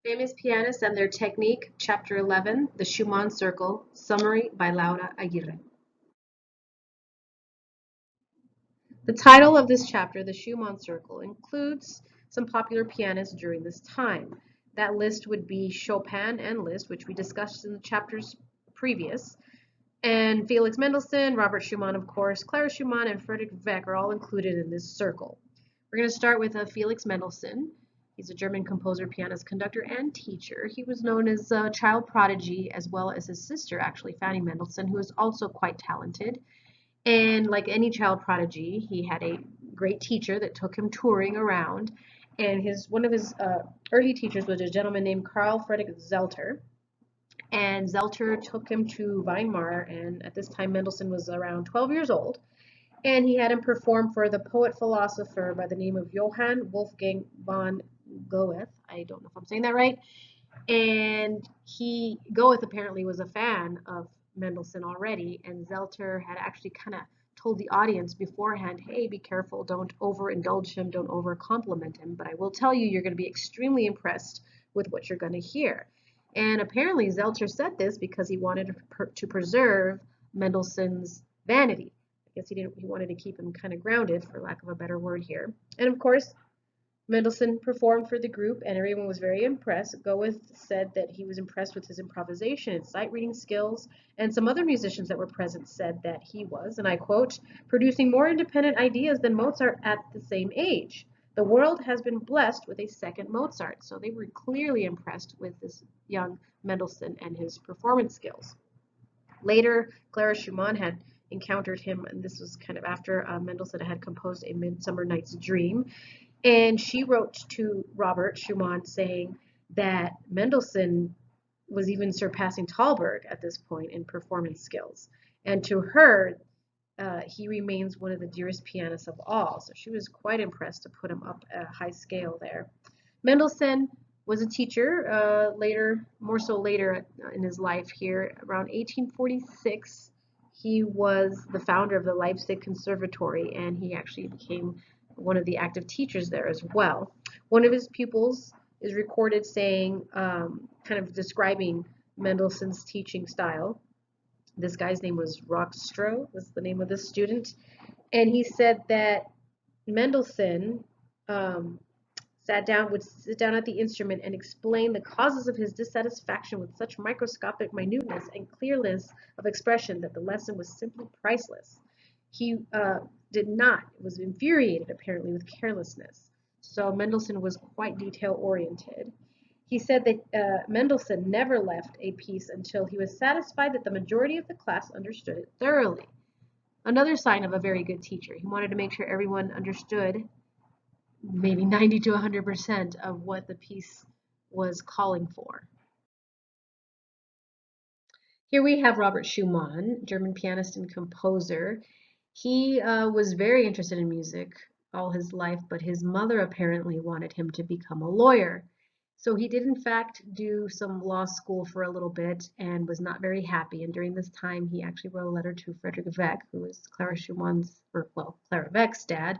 Famous Pianists and Their Technique, Chapter 11, The Schumann Circle, Summary by Laura Aguirre. The title of this chapter, The Schumann Circle, includes some popular pianists during this time. That list would be Chopin and Liszt, which we discussed in the chapters previous, and Felix Mendelssohn, Robert Schumann, of course, Clara Schumann, and Friedrich Weck are all included in this circle. We're going to start with Felix Mendelssohn. He's a German composer, pianist, conductor, and teacher. He was known as a child prodigy, as well as his sister, actually, Fanny Mendelssohn, who was also quite talented. And like any child prodigy, he had a great teacher that took him touring around. And one of his early teachers was a gentleman named Carl Friedrich Zelter. And Zelter took him to Weimar, and at this time Mendelssohn was around 12 years old. And he had him perform for the poet-philosopher by the name of Johann Wolfgang von Goethe. I don't know if I'm saying that right. And Goethe apparently was a fan of Mendelssohn already, and Zelter had actually kind of told the audience beforehand, hey, be careful, don't overindulge him, don't over-compliment him, but I will tell you, you're going to be extremely impressed with what you're going to hear. And apparently Zelter said this because he wanted to preserve Mendelssohn's vanity. I guess he wanted to keep him kind of grounded, for lack of a better word here. And of course, Mendelssohn performed for the group, and everyone was very impressed. Goethe said that he was impressed with his improvisation and sight-reading skills, and some other musicians that were present said that he was, and I quote, producing more independent ideas than Mozart at the same age. The world has been blessed with a second Mozart. So they were clearly impressed with this young Mendelssohn and his performance skills. Later, Clara Schumann had encountered him, and this was kind of after Mendelssohn had composed A Midsummer Night's Dream. And she wrote to Robert Schumann saying that Mendelssohn was even surpassing Thalberg at this point in performance skills. And to her, he remains one of the dearest pianists of all. So she was quite impressed to put him up at a high scale there. Mendelssohn was a teacher more so later in his life here. Around 1846, he was the founder of the Leipzig Conservatory, and he actually became one of the active teachers there as well. One of his pupils is recorded saying, kind of describing Mendelssohn's teaching style. This guy's name was Rockstro, was the name of this student. And he said that Mendelssohn would sit down at the instrument and explain the causes of his dissatisfaction with such microscopic minuteness and clearness of expression that the lesson was simply priceless. He was infuriated apparently with carelessness. So Mendelssohn was quite detail-oriented. He said that Mendelssohn never left a piece until he was satisfied that the majority of the class understood it thoroughly. Another sign of a very good teacher. He wanted to make sure everyone understood maybe 90 to 100% of what the piece was calling for. Here we have Robert Schumann, German pianist and composer. He was very interested in music all his life, but his mother apparently wanted him to become a lawyer. So he did in fact do some law school for a little bit and was not very happy. And during this time, he actually wrote a letter to Friedrich Weck, who was Clara Weck's dad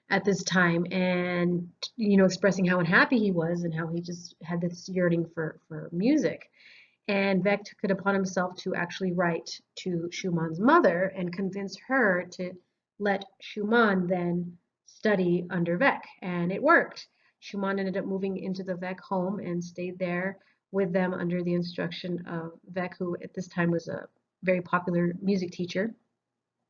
at this time, and expressing how unhappy he was and how he just had this yearning for music. And Weck took it upon himself to actually write to Schumann's mother and convince her to let Schumann then study under Weck, and it worked. Schumann ended up moving into the Weck home and stayed there with them under the instruction of Weck, who at this time was a very popular music teacher,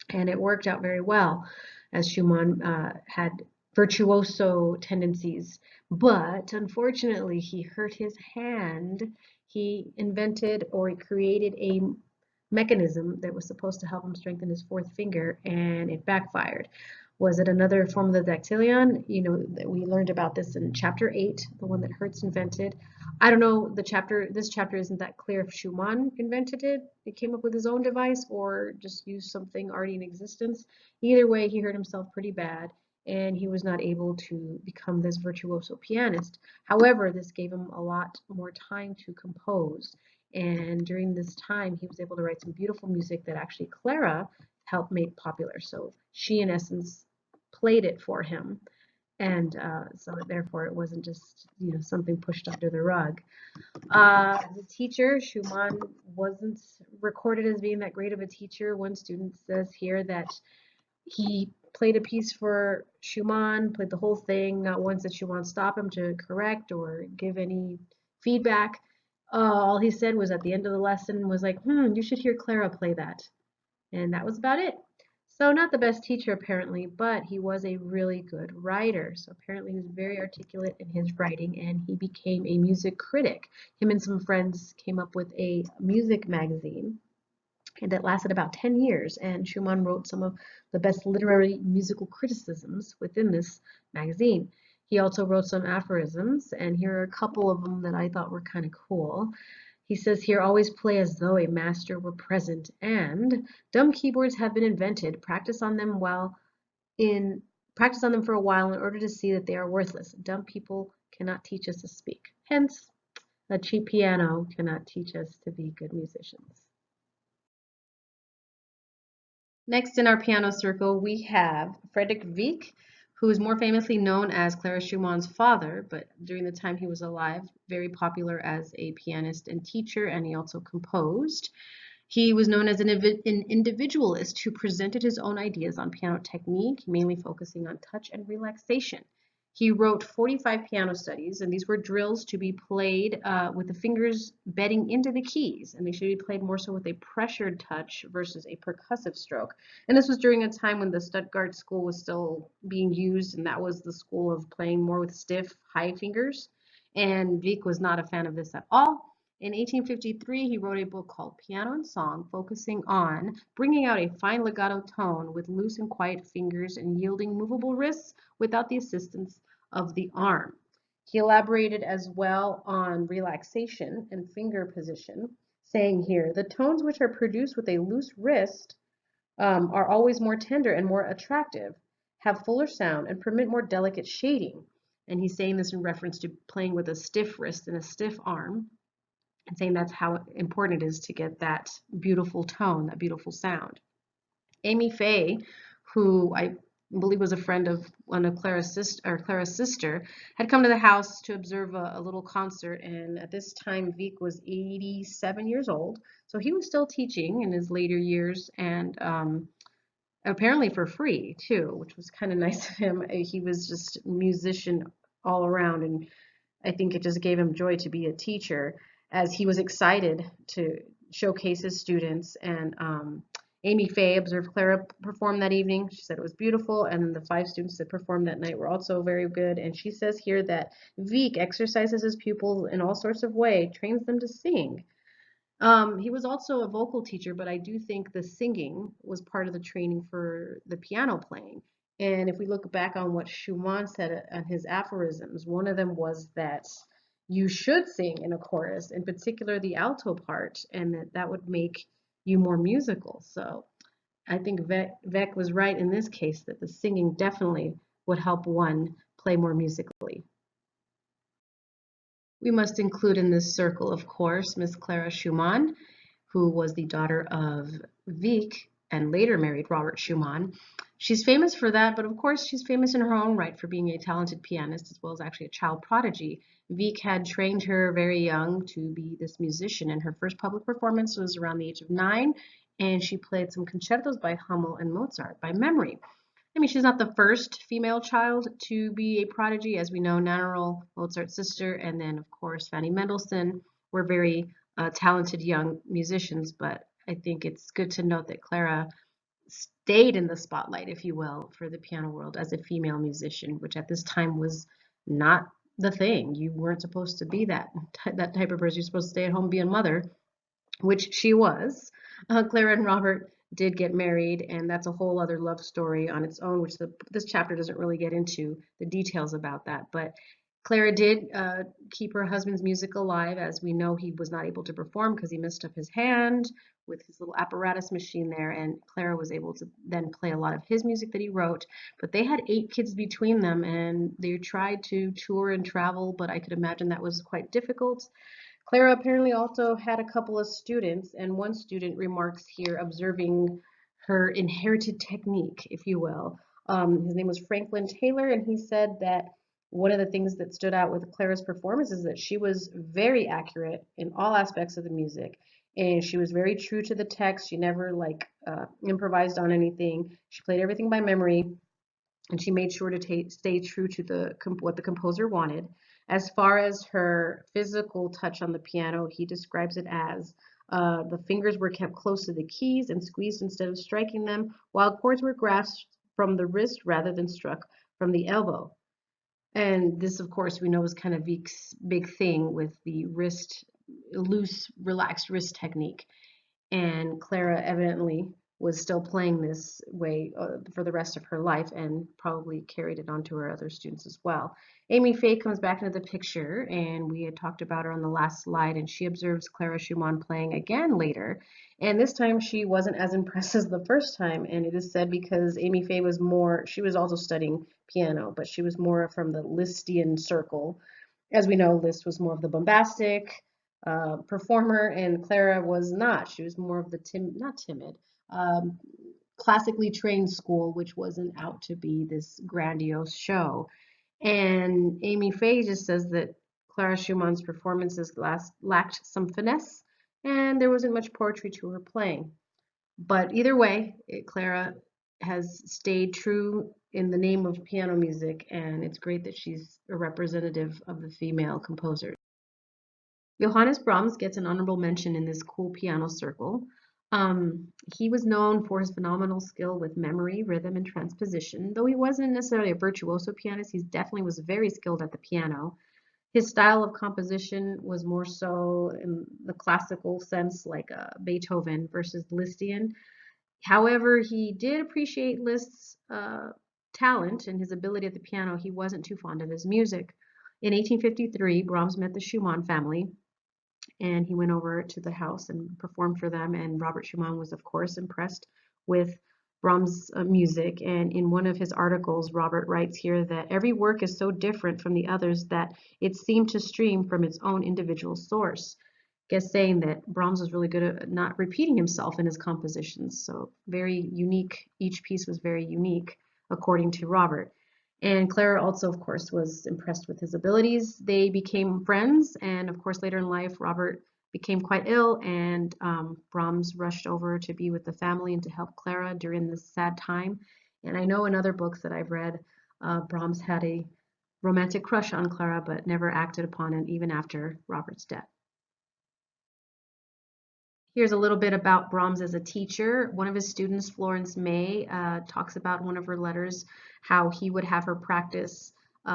and it worked out very well, as Schumann had virtuoso tendencies, but unfortunately he hurt his hand. He invented or created a mechanism that was supposed to help him strengthen his fourth finger, and it backfired. Was it another form of the dactylion? We learned about this in chapter 8, the one that Hertz invented. I don't know, this chapter isn't that clear if Schumann invented it, he came up with his own device, or just used something already in existence. Either way, he hurt himself pretty bad, and he was not able to become this virtuoso pianist. However, this gave him a lot more time to compose, and during this time, he was able to write some beautiful music that actually Clara helped make popular. So she, in essence, played it for him. And so therefore it wasn't just, something pushed under the rug. The teacher, Schumann, wasn't recorded as being that great of a teacher. One student says here that he played a piece for Schumann, played the whole thing, not once did Schumann stop him to correct or give any feedback. All he said was at the end of the lesson was like, you should hear Clara play that. And that was about it. So not the best teacher apparently, but he was a really good writer. So apparently he was very articulate in his writing and he became a music critic. Him and some friends came up with a music magazine and it lasted about 10 years. And Schumann wrote some of the best literary musical criticisms within this magazine. He also wrote some aphorisms, and here are a couple of them that I thought were kind of cool. He says here, always play as though a master were present, and dumb keyboards have been invented. Practice on them for a while in order to see that they are worthless. Dumb people cannot teach us to speak. Hence, a cheap piano cannot teach us to be good musicians. Next in our piano circle, we have Friedrich Wieck, who is more famously known as Clara Schumann's father, but during the time he was alive, very popular as a pianist and teacher, and he also composed. He was known as an individualist who presented his own ideas on piano technique, mainly focusing on touch and relaxation. He wrote 45 piano studies, and these were drills to be played with the fingers bedding into the keys, and they should be played more so with a pressured touch versus a percussive stroke. And this was during a time when the Stuttgart school was still being used, and that was the school of playing more with stiff, high fingers. And Wieck was not a fan of this at all. In 1853, he wrote a book called Piano and Song, focusing on bringing out a fine legato tone with loose and quiet fingers and yielding movable wrists without the assistance of the arm. He elaborated as well on relaxation and finger position, saying here, the tones which are produced with a loose wrist are always more tender and more attractive, have fuller sound, and permit more delicate shading. And he's saying this in reference to playing with a stiff wrist and a stiff arm, and saying that's how important it is to get that beautiful tone, that beautiful sound. Amy Faye, who I believe was a friend of one of Clara's sister, had come to the house to observe a little concert, and at this time Wieck was 87 years old, so he was still teaching in his later years, and apparently for free too, which was kind of nice of him. He was just a musician all around, and I think it just gave him joy to be a teacher as he was excited to showcase his students. And Amy Faye observed Clara perform that evening. She said it was beautiful, and the 5 students that performed that night were also very good. And she says here that Wieck exercises his pupils in all sorts of ways, trains them to sing. He was also a vocal teacher, but I do think the singing was part of the training for the piano playing. And if we look back on what Schumann said on his aphorisms, one of them was that you should sing in a chorus, in particular the alto part, and that would make you more musical. So I think Weck was right in this case that the singing definitely would help one play more musically. We must include in this circle, of course, Miss Clara Schumann, who was the daughter of Wieck and later married Robert Schumann. She's famous for that, but of course she's famous in her own right for being a talented pianist as well as actually a child prodigy. Wieck had trained her very young to be this musician, and her first public performance was around the age of 9, and she played some concertos by Hummel and Mozart by memory. I mean, she's not the first female child to be a prodigy. As we know, Nannerl, Mozart's sister, and then, of course, Fanny Mendelssohn were very talented young musicians, but I think it's good to note that Clara stayed in the spotlight, if you will, for the piano world as a female musician, which at this time was not the thing. You weren't supposed to be that type of person. You're supposed to stay at home, be a mother, which she was. Clara and Robert did get married, and that's a whole other love story on its own, which this chapter doesn't really get into the details about that. But Clara did keep her husband's music alive, as we know he was not able to perform because he messed up his hand with his little apparatus machine there, and Clara was able to then play a lot of his music that he wrote. But they had 8 kids between them, and they tried to tour and travel, but I could imagine that was quite difficult. Clara apparently also had a couple of students, and one student remarks here observing her inherited technique, if you will, His name was Franklin Taylor, and he said that one of the things that stood out with Clara's performance is that she was very accurate in all aspects of the music, and she was very true to the text. She never improvised on anything. She played everything by memory, and she made sure to stay true to what the composer wanted. As far as her physical touch on the piano, he describes it as the fingers were kept close to the keys and squeezed instead of striking them, while chords were grasped from the wrist rather than struck from the elbow. And this, of course, we know is kind of Wieck's big thing with the loose, relaxed wrist technique. And Clara evidently was still playing this way for the rest of her life and probably carried it on to her other students as well. Amy Faye comes back into the picture, and we had talked about her on the last slide, and she observes Clara Schumann playing again later. And this time she wasn't as impressed as the first time, and it is said because Amy Faye she was also studying piano, but she was more from the Lisztian circle. As we know, Liszt was more of the bombastic, performer, and Clara was not. She was more of the not timid, um, classically trained school, which wasn't out to be this grandiose show. And Amy Faye just says that Clara Schumann's performances lacked some finesse, and there wasn't much poetry to her playing. But either way, Clara has stayed true in the name of piano music, and it's great that she's a representative of the female composers. Johannes Brahms gets an honorable mention in this cool piano circle. He was known for his phenomenal skill with memory, rhythm, and transposition. Though he wasn't necessarily a virtuoso pianist, he definitely was very skilled at the piano. His style of composition was more so in the classical sense, like Beethoven versus Lisztian. However, he did appreciate Liszt's talent and his ability at the piano. He wasn't too fond of his music. In 1853, Brahms met the Schumann family, and he went over to the house and performed for them. And Robert Schumann was, of course, impressed with Brahms' music. And in one of his articles, Robert writes here that every work is so different from the others that it seemed to stream from its own individual source. Guess saying that Brahms was really good at not repeating himself in his compositions. So very unique. Each piece was very unique, according to Robert. And Clara also, of course, was impressed with his abilities. They became friends, and of course, later in life, Robert became quite ill, and Brahms rushed over to be with the family and to help Clara during this sad time. And I know in other books that I've read, Brahms had a romantic crush on Clara, but never acted upon it even after Robert's death. Here's a little bit about Brahms as a teacher. One of his students, Florence May, talks about one of her letters, how he would have her practice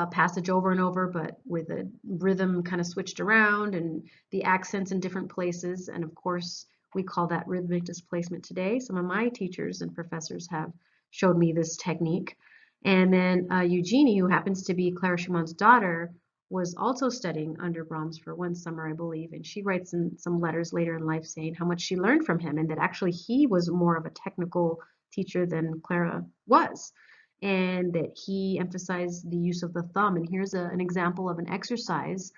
passage over and over, but with a rhythm kind of switched around and the accents in different places. And of course, we call that rhythmic displacement today. Some of my teachers and professors have showed me this technique. And then Eugenie, who happens to be Clara Schumann's daughter, was also studying under Brahms for one summer, I believe, and she writes in some letters later in life saying how much she learned from him and that actually he was more of a technical teacher than Clara was, and that he emphasized the use of the thumb. And here's an example of an exercise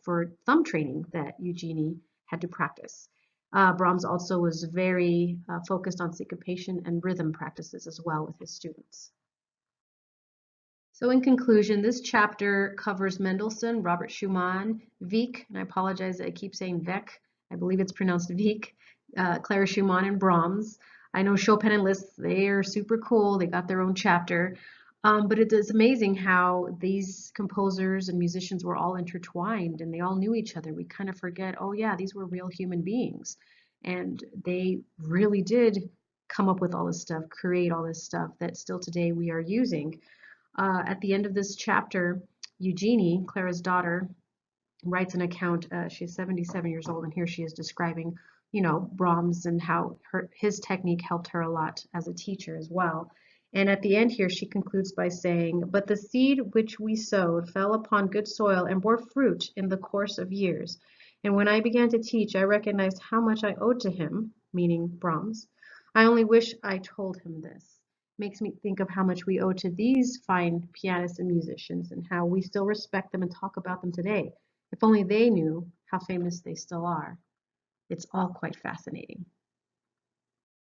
for thumb training that Eugenie had to practice. Brahms also was very focused on syncopation and rhythm practices as well with his students. So in conclusion, this chapter covers Mendelssohn, Robert Schumann, Wieck, and I apologize I keep saying Weck, I believe it's pronounced Wieck, Clara Schumann, and Brahms. I know Chopin and Liszt, they are super cool, they got their own chapter, but it is amazing how these composers and musicians were all intertwined and they all knew each other. We kind of forget, oh yeah, these were real human beings, and they really did come up with all this stuff, create all this stuff that still today we are using. At the end of this chapter, Eugenie, Clara's daughter, writes an account. She's 77 years old, and here she is describing, Brahms and how his technique helped her a lot as a teacher as well. And at the end here, she concludes by saying, "But the seed which we sowed fell upon good soil and bore fruit in the course of years. And when I began to teach, I recognized how much I owed to him," meaning Brahms. "I only wish I told him this." Makes me think of how much we owe to these fine pianists and musicians and how we still respect them and talk about them today. If only they knew how famous they still are. It's all quite fascinating.